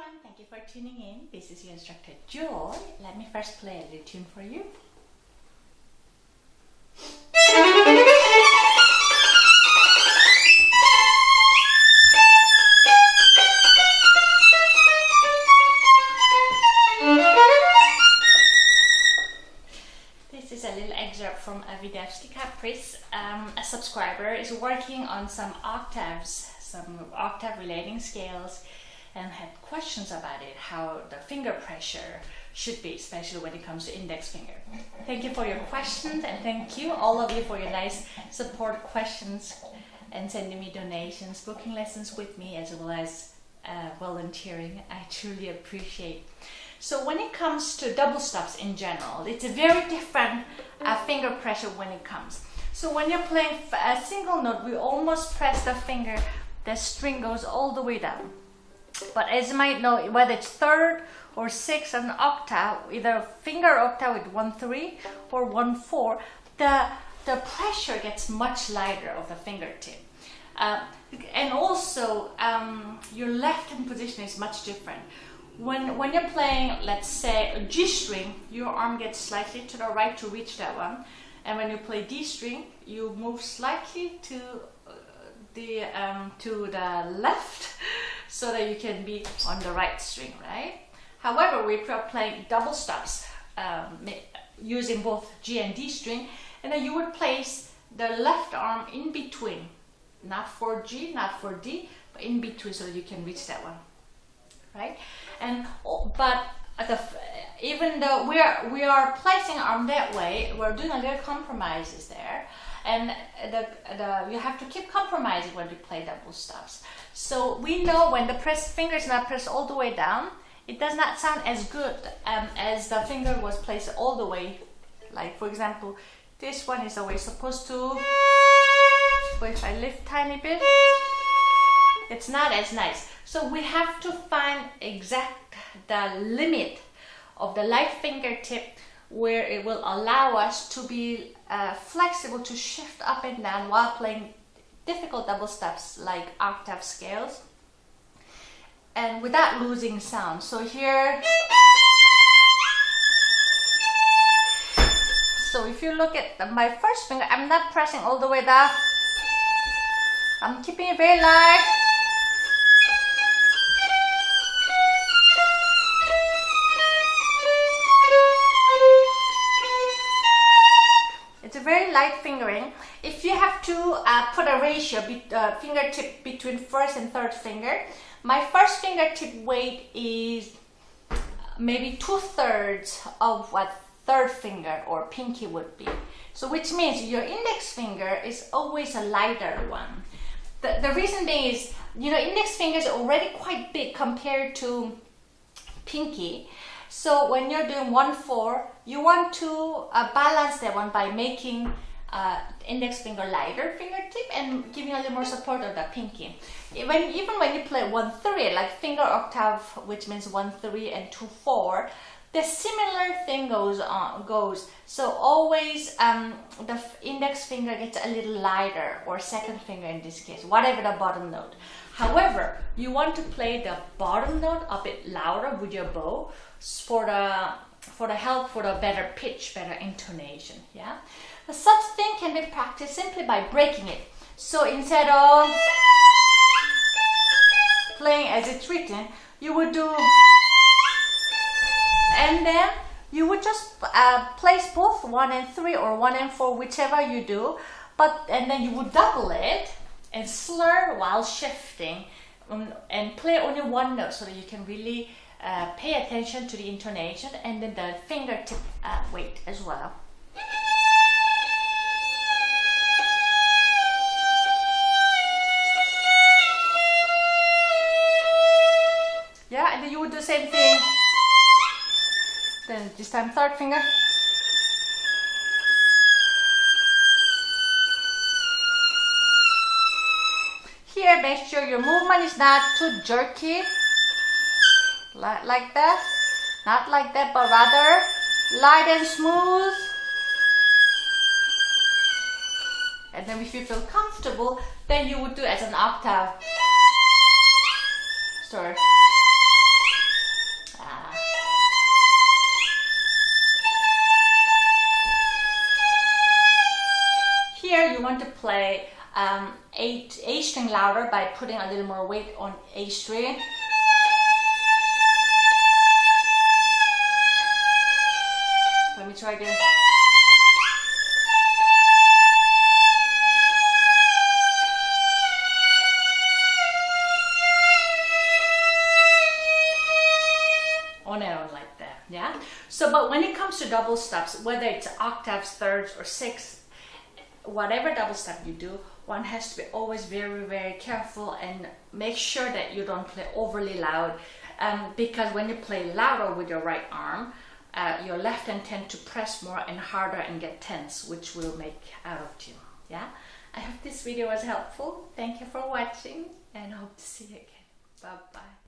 everyone, thank you for tuning in. This is your instructor Joy. Let me first play a little tune for you. This is a little excerpt from a Wieniawski Caprice. A subscriber is working on some octaves, some octave relating scales, and had questions about it, how the finger pressure should be, especially when it comes to index finger. Thank you for your questions, and thank you all of you for your nice support questions and sending me donations, booking lessons with me, as well as volunteering. I truly appreciate. So when it comes to double stops in general, it's a very different finger pressure when it comes. So when you're playing a single note, we almost press the finger, the string goes all the way down. But as you might know, whether it's third or sixth an octave, either finger octave with 1-3 or 1-4, the pressure gets much lighter of the fingertip. And also, your left hand position is much different. When you're playing, let's say, a G string, your arm gets slightly to the right to reach that one. And when you play D string, you move slightly to the left, so that you can be on the right string, right? However, we are playing double stops using both G and D string, and then you would place the left arm in between, not for G, not for D, but in between, so that you can reach that one, right? And but even though we are placing arm that way, we're doing a little compromises there. And you have to keep compromising when you play double stops. So we know when the finger is not pressed all the way down, it does not sound as good as the finger was placed all the way. Like for example, this one is always supposed to, but if I lift tiny bit, it's not as nice. So we have to find the limit of the light fingertip where it will allow us to be flexible to shift up and down while playing difficult double stops like octave scales, and without losing sound. So here, so if you look at my first finger, I'm not pressing all the way down. I'm keeping it very light. Very light fingering. If you have to put a ratio fingertip between first and third finger, my first fingertip weight is maybe 2/3 of what third finger or pinky would be. So which means your index finger is always a lighter one. The reason being is, index finger is already quite big compared to pinky. So when you're doing 1-4, you want to balance that one by making index finger lighter fingertip and giving a little more support of the pinky. Even when you play 1-3, like finger octave, which means 1-3 and 2-4, the similar thing goes. So always the index finger gets a little lighter, or second finger in this case, whatever the bottom note. However, you want to play the bottom note a bit louder with your bow for the better pitch, better intonation. Yeah, such thing can be practiced simply by breaking it. So instead of playing as it's written, you would do, and then you would just place both 1 and 3 or 1 and 4, whichever you do, and then you would double it and slur while shifting, and play only one note so that you can really pay attention to the intonation and then the fingertip weight as well. Yeah, and then you would do the same thing. Then this time third finger. Here, make sure your movement is not too jerky, like that, not like that, but rather light and smooth. And then if you feel comfortable, then you would do as an octave. Sorry. A string louder by putting a little more weight on A string. Let me try again. On and on like that, yeah? So, but when it comes to double stops, whether it's octaves, thirds, or sixths, whatever double stop you do, one has to be always very, very careful and make sure that you don't play overly loud, because when you play louder with your right arm, your left hand tend to press more and harder and get tense, which will make out of tune, yeah? I hope this video was helpful. Thank you for watching and hope to see you again. Bye-bye.